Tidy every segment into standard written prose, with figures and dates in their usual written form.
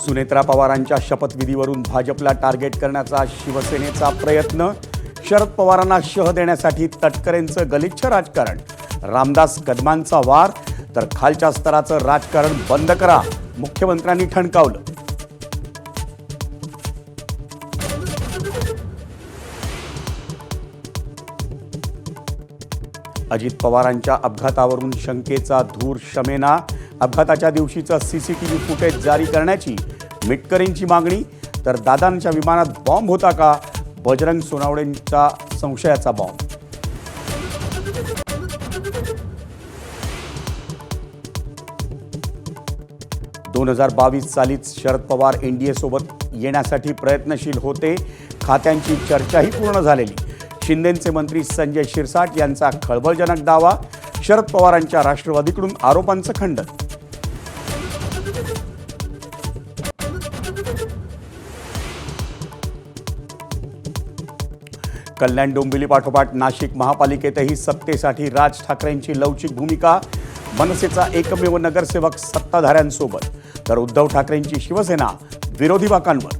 सुनेत्रा पवारांच्या शपथविधीवरून भाजपला टार्गेट करण्याचा शिवसेनेचा प्रयत्न, शरद पवारांना शह देण्यासाठी तटकरेंचं गलिच्छ राजकारण, रामदास कदमांचा वार, तर खालच्या स्तराचं राजकारण बंद करा, मुख्यमंत्र्यांनी ठणकावलं. अजित पवारांच्या अपघातावरून शंकेचा धूर शमेना, अपघाताच्या दिवशीचं सीसीटीव्ही फुटेज जारी करण्याची मिटकरींची मागणी, तर दादांच्या विमानात बॉम्ब होता का, बजरंग सोनवणेंचा संशयाचा बॉम्ब. दोन 2022 सालीच शरद पवार एनडीएसोबत येण्यासाठी प्रयत्नशील होते. खात्यांची चर्चाही पूर्ण झालेली. शिंदेंचे मंत्री संजय शिरसाट यांचा खळबळजनक दावा, शरद पवारांच्या राष्ट्रवादीकडून आरोपांचं खंडन. कल्याण डोंबिवली पाठोपाठ नाशिक महापालिकेतही सत्तेसाठी राज ठाकरेंची लवचिक भूमिका, मनसेचा एकमेव नगरसेवक सत्ताधाऱ्यांसोबत, तर उद्धव ठाकरेंची शिवसेना विरोधी बाकांवर.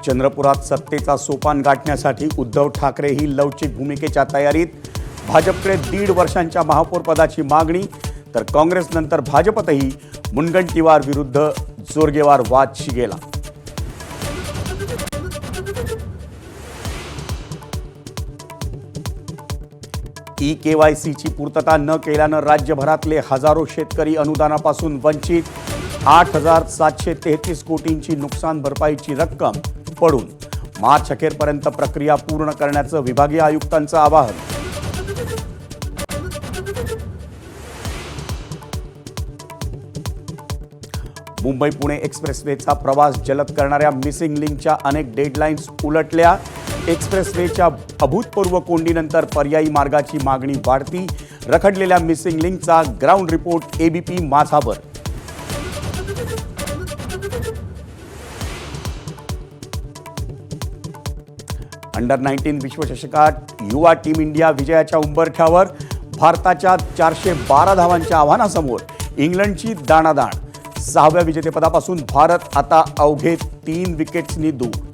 चंद्रपुरात सत्तेचा सोपान गाठण्यासाठी उद्धव ठाकरेही लवचिक भूमिकेच्या तयारीत, भाजपकडे 1.5 वर्षांच्या महापौरपदाची मागणी, तर काँग्रेसनंतर भाजपतही मुनगंटीवार विरुद्ध जोरगेवार वाद शिगेला. ई-केवायसीची पूर्तता न केल्यानं राज्यभरातले हजारो शेतकरी अनुदानापासून वंचित, 8,733 कोटींची नुकसान भरपाईची रक्कम पडून. मार्च अखेरपर्यंत प्रक्रिया पूर्ण करण्याचं विभागीय आयुक्तांचं आवाहन. मुंबई पुणे एक्सप्रेसवेचा प्रवास जलद करणाऱ्या मिसिंग लिंकच्या अनेक डेडलाईन्स उलटल्या. एक्सप्रेसवेच्या अभूतपूर्व कोंडीनंतर पर्यायी मार्गाची मागणी वाढती. रखडलेल्या मिसिंग लिंकचा ग्राउंड रिपोर्ट एबीपी माझावर. अंडर-19 विश्वचषकात युवा टीम इंडिया विजयाच्या उंबरठ्यावर. भारताच्या 412 धावांच्या आव्हानासमोर इंग्लंडची दाणादाण. 6व्या विजेतेपदापासून भारत आता अवघे 3 विकेट्सनी दूर.